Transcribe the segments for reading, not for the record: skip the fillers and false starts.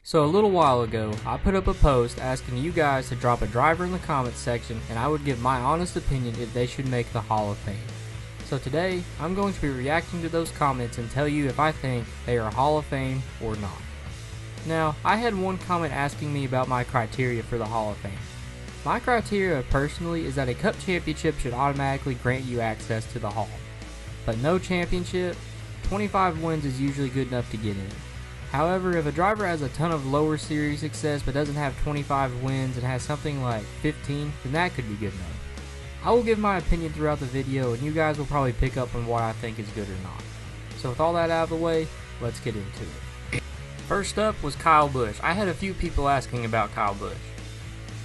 So a little while ago, I put up a post asking you guys to drop a driver in the comments section and I would give my honest opinion if they should make the Hall of Fame. So today, I'm going to be reacting to those comments and tell you if I think they are Hall of Fame or not. Now, I had one comment asking me about my criteria for the Hall of Fame. My criteria personally is that a Cup championship should automatically grant you access to the Hall. But no championship, 25 wins is usually good enough to get in. However, if a driver has a ton of lower series success but doesn't have 25 wins and has something like 15, then that could be good enough. I will give my opinion throughout the video and you guys will probably pick up on what I think is good or not. So with all that out of the way, let's get into it. First up was Kyle Busch. I had a few people asking about Kyle Busch.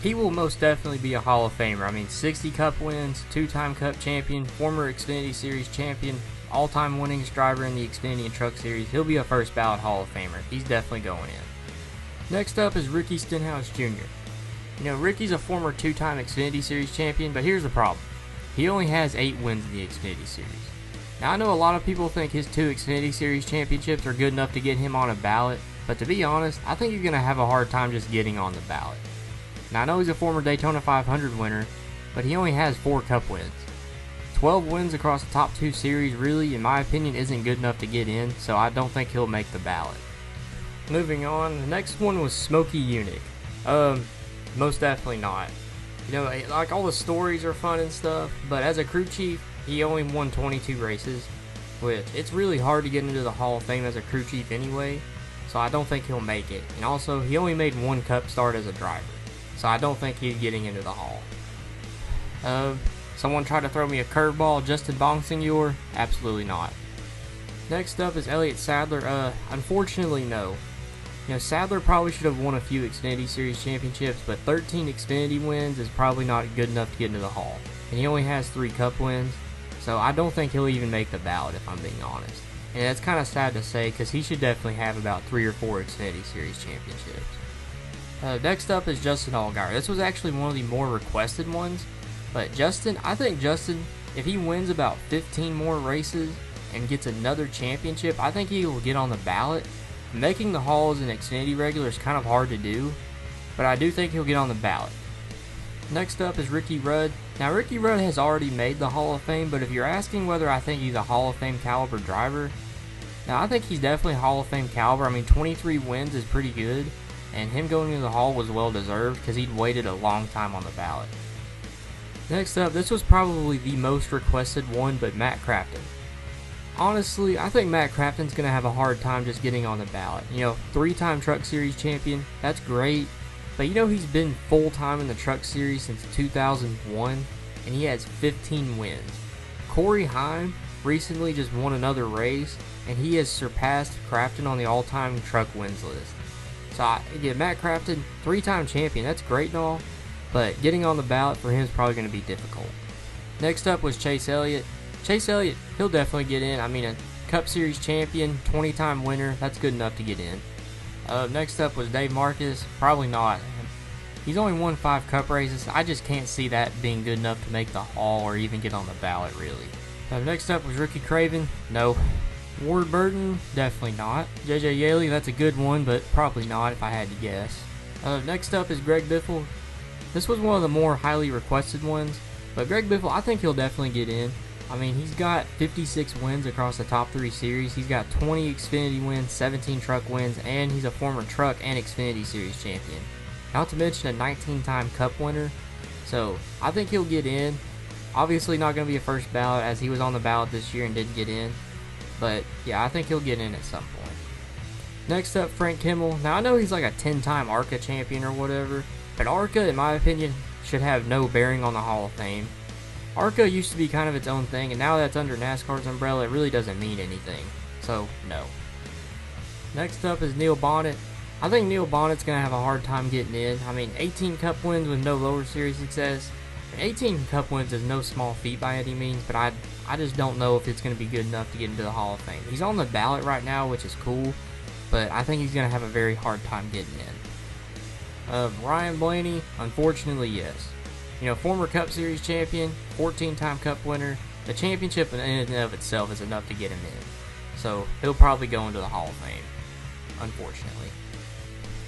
He will most definitely be a Hall of Famer. I mean, 60 Cup wins, 2-time Cup champion, former Xfinity Series champion, all-time winningest driver in the Xfinity and Truck Series. He'll be a first ballot Hall of Famer. He's definitely going in. Next up is Ricky Stenhouse Jr. You know, Ricky's a former 2-time Xfinity Series champion, but here's the problem. He only has 8 wins in the Xfinity Series. Now, I know a lot of people think his 2 Xfinity Series championships are good enough to get him on a ballot, but to be honest, I think you're going to have a hard time just getting on the ballot. Now, I know he's a former Daytona 500 winner, but he only has 4 Cup wins. 12 wins across the top 2 series really, in my opinion, isn't good enough to get in, so I don't think he'll make the ballot. Moving on, the next one was Smokey Yunick. Most definitely not. You know, like, all the stories are fun and stuff, but as a crew chief, he only won 22 races, which it's really hard to get into the Hall of Fame as a crew chief anyway, so I don't think he'll make it. And also, he only made 1 Cup start as a driver, so I don't think he's getting into the Hall. Someone tried to throw me a curveball, Justin Bonsignor? Absolutely not. Next up is Elliott Sadler. Unfortunately, no. You know, Sadler probably should have won a few Xfinity Series championships, but 13 Xfinity wins is probably not good enough to get into the Hall. And he only has 3 Cup wins, so I don't think he'll even make the ballot if I'm being honest. And that's kind of sad to say, because he should definitely have about 3 or 4 Xfinity Series championships. Next up is Justin Allgaier. This was actually one of the more requested ones. But I think Justin, if he wins about 15 more races and gets another championship, I think he will get on the ballot. Making the Hall as an Xfinity regular is kind of hard to do, but I do think he'll get on the ballot. Next up is Ricky Rudd. Now, Ricky Rudd has already made the Hall of Fame, but if you're asking whether I think he's a Hall of Fame caliber driver, now I think he's definitely Hall of Fame caliber. I mean, 23 wins is pretty good, and him going into the Hall was well deserved because he'd waited a long time on the ballot. Next up, this was probably the most requested one, but Matt Crafton. Honestly, I think Matt Crafton's going to have a hard time just getting on the ballot. You know, 3-time Truck Series champion, that's great, but you know he's been full-time in the Truck Series since 2001, and he has 15 wins. Corey Heim recently just won another race, and he has surpassed Crafton on the all-time truck wins list. So, yeah, Matt Crafton, 3-time champion, that's great and all, but getting on the ballot for him is probably going to be difficult. Next up was Chase Elliott. Chase Elliott, he'll definitely get in. I mean, a Cup Series champion, 20-time winner, that's good enough to get in. Next up was Dave Marcus. Probably not. He's only won 5 Cup races. I just can't see that being good enough to make the Hall or even get on the ballot, really. Next up was Ricky Craven. No. Ward Burton, definitely not. JJ Yeley, that's a good one, but probably not if I had to guess. Next up is Greg Biffle. This was one of the more highly requested ones, but Greg Biffle, I think he'll definitely get in. I mean, he's got 56 wins across the top 3 series. He's got 20 Xfinity wins, 17 truck wins, and he's a former truck and Xfinity Series champion. Not to mention a 19-time Cup winner, so I think he'll get in. Obviously not going to be a first ballot as he was on the ballot this year and didn't get in, but yeah, I think he'll get in at some point. Next up, Frank Kimmel. Now, I know he's like a 10-time ARCA champion or whatever, but ARCA, in my opinion, should have no bearing on the Hall of Fame. ARCA used to be kind of its own thing, and now that it's under NASCAR's umbrella, it really doesn't mean anything. So, no. Next up is Neil Bonnet. I think Neil Bonnet's going to have a hard time getting in. I mean, 18 Cup wins with no lower series success. 18 Cup wins is no small feat by any means, but I just don't know if it's going to be good enough to get into the Hall of Fame. He's on the ballot right now, which is cool, but I think he's going to have a very hard time getting in. Ryan Blaney, unfortunately, yes. You know, former Cup Series champion, 14-time Cup winner. The championship in and of itself is enough to get him in. So, he'll probably go into the Hall of Fame, unfortunately.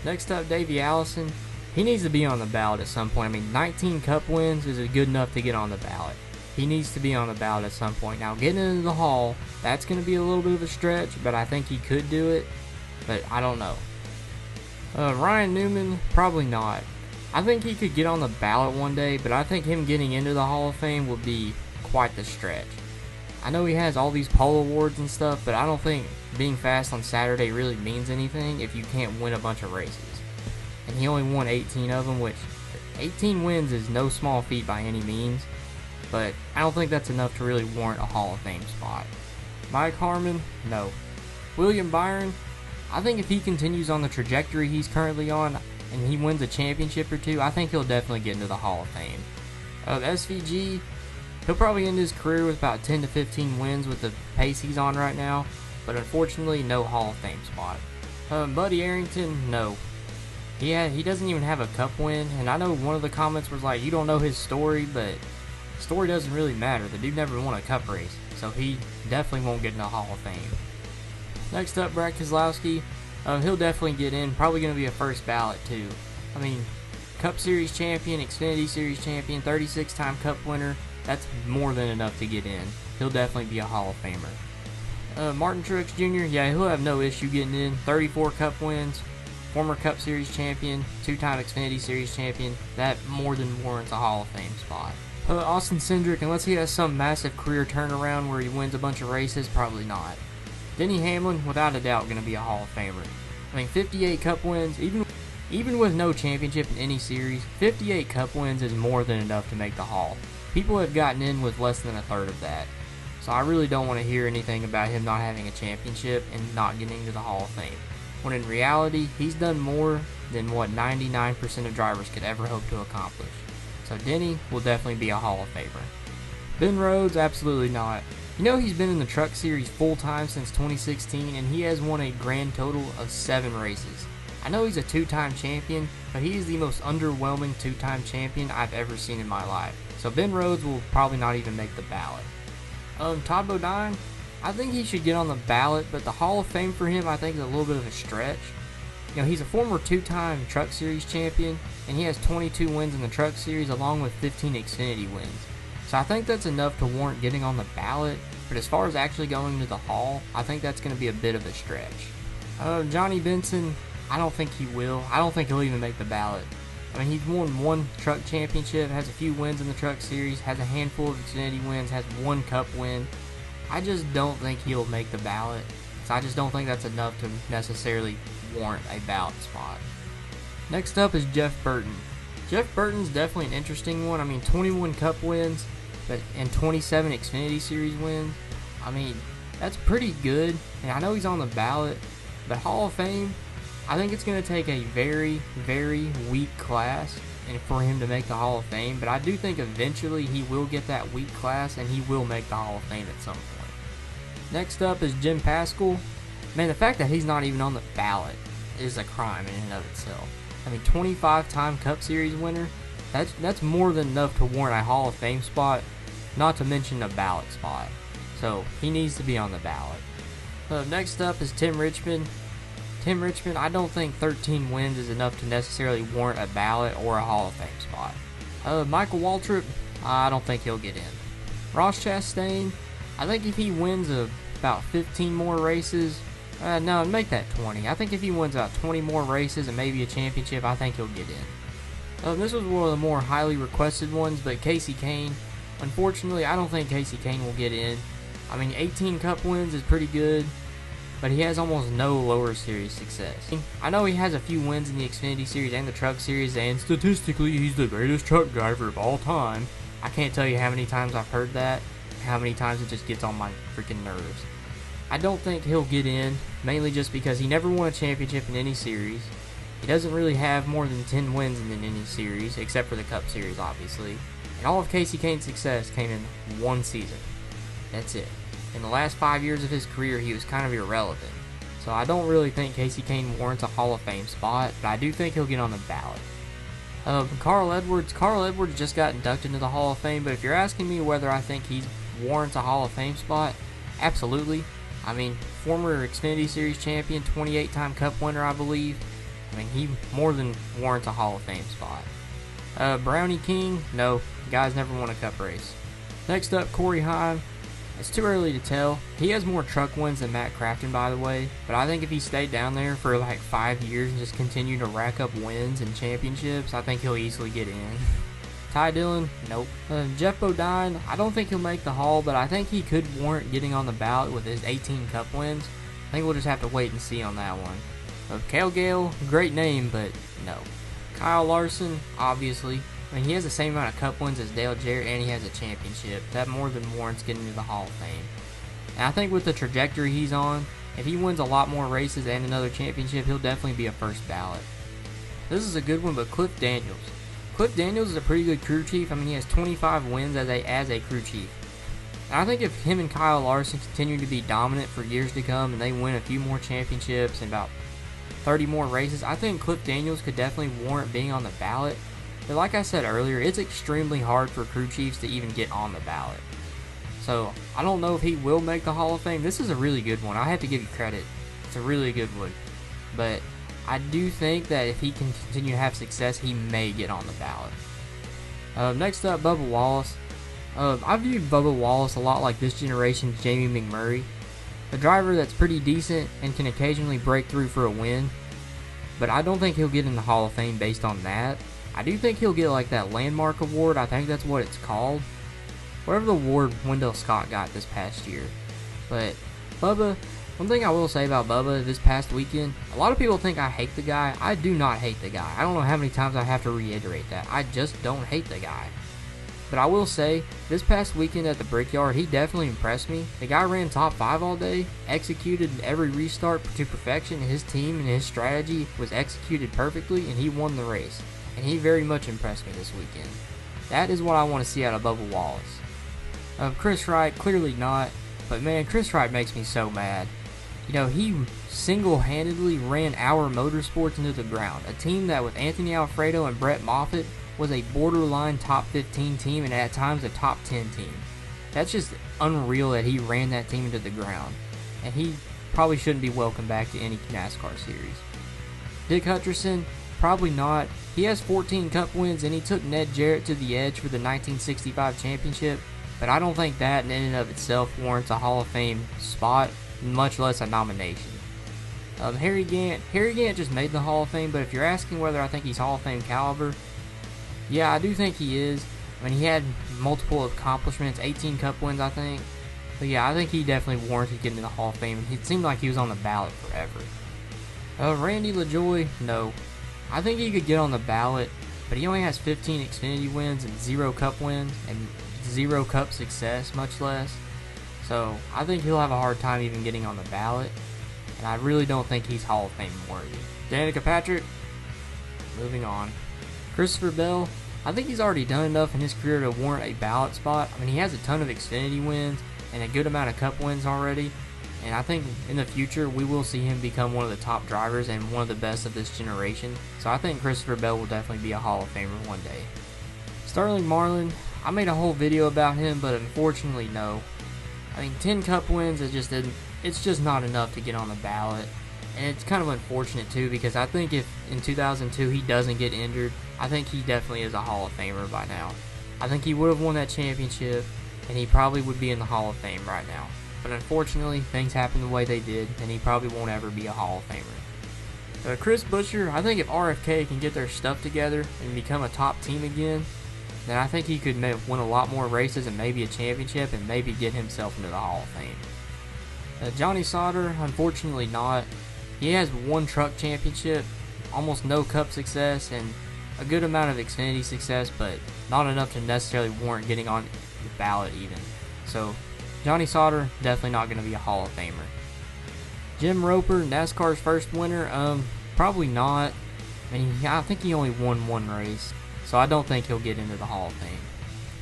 Next up, Davey Allison. He needs to be on the ballot at some point. I mean, 19 Cup wins is good enough to get on the ballot. He needs to be on the ballot at some point. Now, getting into the Hall, that's going to be a little bit of a stretch, but I think he could do it. But I don't know. Ryan Newman, probably not. I think he could get on the ballot one day, but I think him getting into the Hall of Fame would be quite the stretch. I know he has all these pole awards and stuff, but I don't think being fast on Saturday really means anything if you can't win a bunch of races. And he only won 18 of them, which 18 wins is no small feat by any means, but I don't think that's enough to really warrant a Hall of Fame spot. Mike Harmon, no. William Byron, I think if he continues on the trajectory he's currently on and he wins a championship or two, I think he'll definitely get into the Hall of Fame. SVG, he'll probably end his career with about 10 to 15 wins with the pace he's on right now, but unfortunately no Hall of Fame spot. Buddy Arrington, no. He doesn't even have a cup win, and I know one of the comments was like, you don't know his story, but story doesn't really matter. The dude never won a cup race, so he definitely won't get in the Hall of Fame. Next up, Brad Keselowski. He'll definitely get in. Probably going to be a first ballot too. I mean, Cup Series champion, Xfinity Series champion, 36-time Cup winner. That's more than enough to get in. He'll definitely be a Hall of Famer. Martin Truex Jr., yeah, he'll have no issue getting in. 34 Cup wins, former Cup Series champion, 2-time Xfinity Series champion. That more than warrants a Hall of Fame spot. Austin Cindric, unless he has some massive career turnaround where he wins a bunch of races, probably not. Denny Hamlin, without a doubt, going to be a Hall of Famer. I mean, 58 Cup wins, even with no championship in any series, 58 Cup wins is more than enough to make the Hall. People have gotten in with less than a third of that. So I really don't want to hear anything about him not having a championship and not getting into the Hall of Fame. When in reality, he's done more than what 99% of drivers could ever hope to accomplish. So Denny will definitely be a Hall of Famer. Ben Rhodes, absolutely not. You know, he's been in the Truck Series full-time since 2016, and he has won a grand total of 7 races. I know he's a 2-time champion, but he is the most underwhelming 2-time champion I've ever seen in my life. So Ben Rhodes will probably not even make the ballot. Todd Bodine, I think he should get on the ballot, but the Hall of Fame for him I think is a little bit of a stretch. You know, he's a former 2-time Truck Series champion, and he has 22 wins in the Truck Series along with 15 Xfinity wins. So I think that's enough to warrant getting on the ballot, but as far as actually going to the Hall, I think that's going to be a bit of a stretch. Johnny Benson, I don't think he will. I don't think he'll even make the ballot. I mean, he's won 1 Truck Championship, has a few wins in the Truck Series, has a handful of Xfinity wins, has 1 Cup win. I just don't think he'll make the ballot, so I just don't think that's enough to necessarily warrant a ballot spot. Next up is Jeff Burton. Jeff Burton's definitely an interesting one. I mean, 21 Cup wins, and 27 Xfinity Series wins. I mean, that's pretty good, and I know he's on the ballot, but Hall of Fame, I think it's going to take a very, very weak class and for him to make the Hall of Fame, but I do think eventually he will get that weak class and he will make the Hall of Fame at some point. Next up is Jim Paschal. Man, the fact that he's not even on the ballot is a crime in and of itself. I mean, 25-time Cup Series winner, that's more than enough to warrant a Hall of Fame spot, not to mention a ballot spot. So, he needs to be on the ballot. Next up is Tim Richmond. Tim Richmond, I don't think 13 wins is enough to necessarily warrant a ballot or a Hall of Fame spot. Michael Waltrip, I don't think he'll get in. Ross Chastain, I think if he wins about 15 more races, no, make that 20. I think if he wins about 20 more races and maybe a championship, I think he'll get in. This was one of the more highly requested ones, but Casey Kane, unfortunately, I don't think Casey Kane will get in. I mean, 18 Cup wins is pretty good, but he has almost no lower series success. I know he has a few wins in the Xfinity Series and the Truck Series, and statistically, he's the greatest truck driver of all time. I can't tell you how many times I've heard that, how many times it just gets on my freaking nerves. I don't think he'll get in, mainly just because he never won a championship in any series. He doesn't really have more than 10 wins in any series, except for the Cup Series, obviously. And all of Casey Kane's success came in one season. That's it. In the last 5 years of his career, he was kind of irrelevant. So I don't really think Casey Kane warrants a Hall of Fame spot, but I do think he'll get on the ballot. Carl Edwards just got inducted into the Hall of Fame, but if you're asking me whether I think he warrants a Hall of Fame spot, absolutely. I mean, former Xfinity Series champion, 28-time Cup winner, I believe, I mean, he more than warrants a Hall of Fame spot. Brownie King, no, guy's never won a cup race. Next up, Corey Heim. It's too early to tell. He has more truck wins than Matt Crafton, by the way, but I think if he stayed down there for like 5 years and just continued to rack up wins and championships, I think he'll easily get in. Ty Dillon, nope. Jeff Bodine, I don't think he'll make the Hall, but I think he could warrant getting on the ballot with his 18 cup wins. I think we'll just have to wait and see on that one. Cale Gale, great name, but no. Kyle Larson, obviously. I mean, he has the same amount of cup wins as Dale Jarrett, and he has a championship. That more than warrants getting into the Hall of Fame. And I think with the trajectory he's on, if he wins a lot more races and another championship, he'll definitely be a first ballot. This is a good one, but Cliff Daniels. Cliff Daniels is a pretty good crew chief. I mean, he has 25 wins as a crew chief. And I think if him and Kyle Larson continue to be dominant for years to come and they win a few more championships and about 30 more races, I think Cliff Daniels could definitely warrant being on the ballot. But like I said earlier, it's extremely hard for crew chiefs to even get on the ballot. So, I don't know if he will make the Hall of Fame. This is a really good one. I have to give you credit. It's a really good one. But I do think that if he can continue to have success, he may get on the ballot. Next up, Bubba Wallace. I view Bubba Wallace a lot like this generation's Jamie McMurray. A driver that's pretty decent and can occasionally break through for a win. But I don't think he'll get in the Hall of Fame based on that. I do think he'll get like that landmark award. I think that's what it's called. Whatever the award Wendell Scott got this past year. But Bubba, one thing I will say about Bubba this past weekend, a lot of people think I hate the guy. I do not hate the guy. I don't know how many times I have to reiterate that. I just don't hate the guy. But I will say, this past weekend at the Brickyard, he definitely impressed me. The guy ran top 5 all day, executed every restart to perfection. His team and his strategy was executed perfectly, and he won the race. And he very much impressed me this weekend. That is what I want to see out of Bubba Wallace. Chris Wright, clearly not. But man, Chris Wright makes me so mad. You know, he single-handedly ran Our Motorsports into the ground. A team that with Anthony Alfredo and Brett Moffitt was a borderline top 15 team and at times a top 10 team. That's just unreal that he ran that team into the ground. And he probably shouldn't be welcome back to any NASCAR series. Dick Hutcherson, probably not. He has 14 cup wins and he took Ned Jarrett to the edge for the 1965 championship, but I don't think that in and of itself warrants a Hall of Fame spot, much less a nomination. Harry Gant just made the Hall of Fame, but if you're asking whether I think he's Hall of Fame caliber, yeah, I do think he is. I mean, he had multiple accomplishments, 18 cup wins, I think. But yeah, I think he definitely warranted getting in the Hall of Fame. It seemed like he was on the ballot forever. Randy LaJoie, no. I think he could get on the ballot, but he only has 15 Xfinity wins and 0 cup wins and 0 cup success, much less. So I think he'll have a hard time even getting on the ballot, and I really don't think he's Hall of Fame worthy. Danica Patrick, moving on. Christopher Bell, I think he's already done enough in his career to warrant a ballot spot. I mean, he has a ton of Xfinity wins and a good amount of cup wins already. And I think in the future, we will see him become one of the top drivers and one of the best of this generation. So I think Christopher Bell will definitely be a Hall of Famer one day. Sterling Marlin, I made a whole video about him, but unfortunately, no. I mean, 10 cup wins, it's just not enough to get on the ballot. And it's kind of unfortunate too, because I think if in 2002 he doesn't get injured, I think he definitely is a Hall of Famer by now. I think he would have won that championship, and he probably would be in the Hall of Fame right now. But unfortunately, things happened the way they did, and he probably won't ever be a Hall of Famer. Chris Buescher, I think if RFK can get their stuff together and become a top team again, then I think he could win a lot more races and maybe a championship and maybe get himself into the Hall of Fame. Johnny Sauter, unfortunately not. He has 1 truck championship, almost no cup success, and a good amount of Xfinity success, but not enough to necessarily warrant getting on the ballot even. So Johnny Sauter, definitely not going to be a Hall of Famer. Jim Roper, NASCAR's first winner, probably not. I mean, I think he only won 1 race, so I don't think he'll get into the Hall of Fame.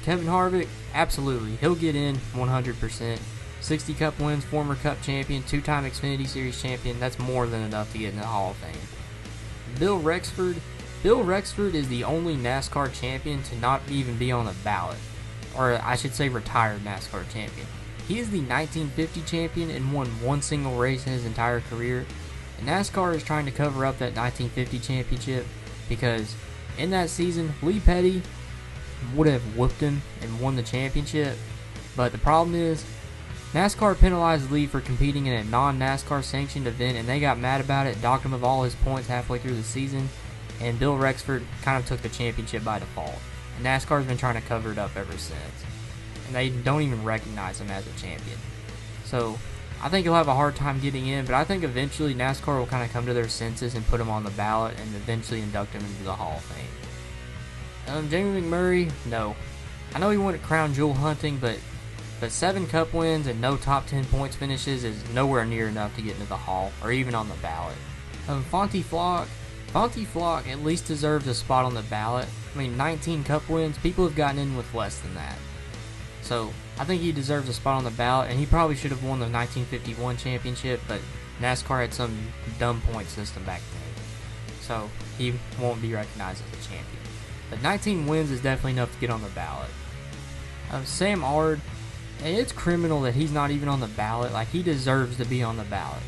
Kevin Harvick, absolutely, he'll get in 100%. 60 cup wins, former cup champion, 2-time Xfinity Series champion, that's more than enough to get into the Hall of Fame. Bill Rexford is the only NASCAR champion to not even be on the ballot, or I should say retired NASCAR champion. He is the 1950 champion and won 1 single race in his entire career. And NASCAR is trying to cover up that 1950 championship because in that season, Lee Petty would have whooped him and won the championship. But the problem is, NASCAR penalized Lee for competing in a non-NASCAR sanctioned event, and they got mad about it, docked him of all his points halfway through the season, and Bill Rexford kind of took the championship by default. And NASCAR's been trying to cover it up ever since. And they don't even recognize him as a champion. So, I think he'll have a hard time getting in, but I think eventually NASCAR will kind of come to their senses and put him on the ballot and eventually induct him into the Hall of Fame. Jamie McMurray, no. I know he went crown jewel hunting, but 7 Cup wins and no top 10 points finishes is nowhere near enough to get into the Hall or even on the ballot. Fonty Flock at least deserves a spot on the ballot. I mean, 19 Cup wins, people have gotten in with less than that. So, I think he deserves a spot on the ballot, and he probably should have won the 1951 championship, but NASCAR had some dumb point system back then. So, he won't be recognized as a champion. But 19 wins is definitely enough to get on the ballot. Sam Ard, and it's criminal that he's not even on the ballot. Like, he deserves to be on the ballot.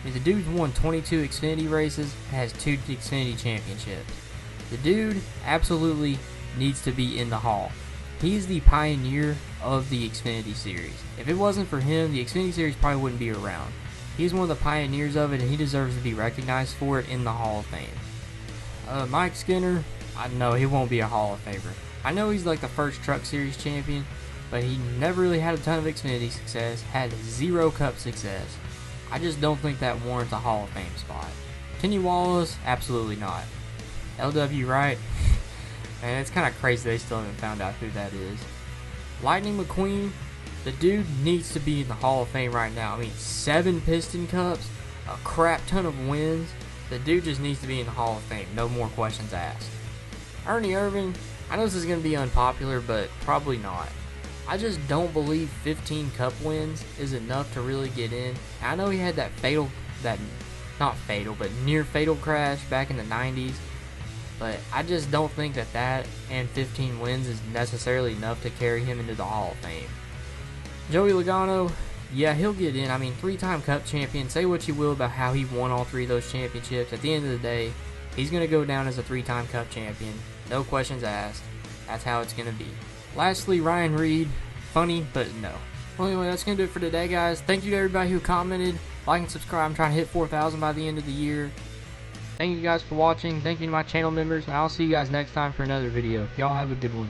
I mean, the dude's won 22 Xfinity races, has 2 Xfinity championships. The dude absolutely needs to be in the Hall. He's the pioneer of the Xfinity Series. If it wasn't for him, the Xfinity Series probably wouldn't be around. He's one of the pioneers of it, and he deserves to be recognized for it in the Hall of Fame. Mike Skinner, I know he won't be a Hall of Famer. I know he's like the first Truck Series champion, but he never really had a ton of Xfinity success, had 0 Cup success. I just don't think that warrants a Hall of Fame spot. Kenny Wallace, absolutely not. LW Wright, and it's kind of crazy they still haven't found out who that is. Lightning McQueen, the dude needs to be in the Hall of Fame right now. I mean, 7 Piston Cups, a crap ton of wins. The dude just needs to be in the Hall of Fame. No more questions asked. Ernie Irvan, I know this is going to be unpopular, but probably not. I just don't believe 15 Cup wins is enough to really get in. I know he had that near fatal crash back in the 90s, but I just don't think that and 15 wins is necessarily enough to carry him into the Hall of Fame. Joey Logano, yeah, he'll get in. I mean, 3-time Cup champion. Say what you will about how he won all 3 of those championships. At the end of the day, he's going to go down as a 3-time Cup champion. No questions asked. That's how it's going to be. Lastly, Ryan Reed. Funny, but no. Well, anyway, that's going to do it for today, guys. Thank you to everybody who commented. Like and subscribe. I'm trying to hit 4,000 by the end of the year. Thank you guys for watching. Thank you to my channel members. And I'll see you guys next time for another video. Y'all have a good one.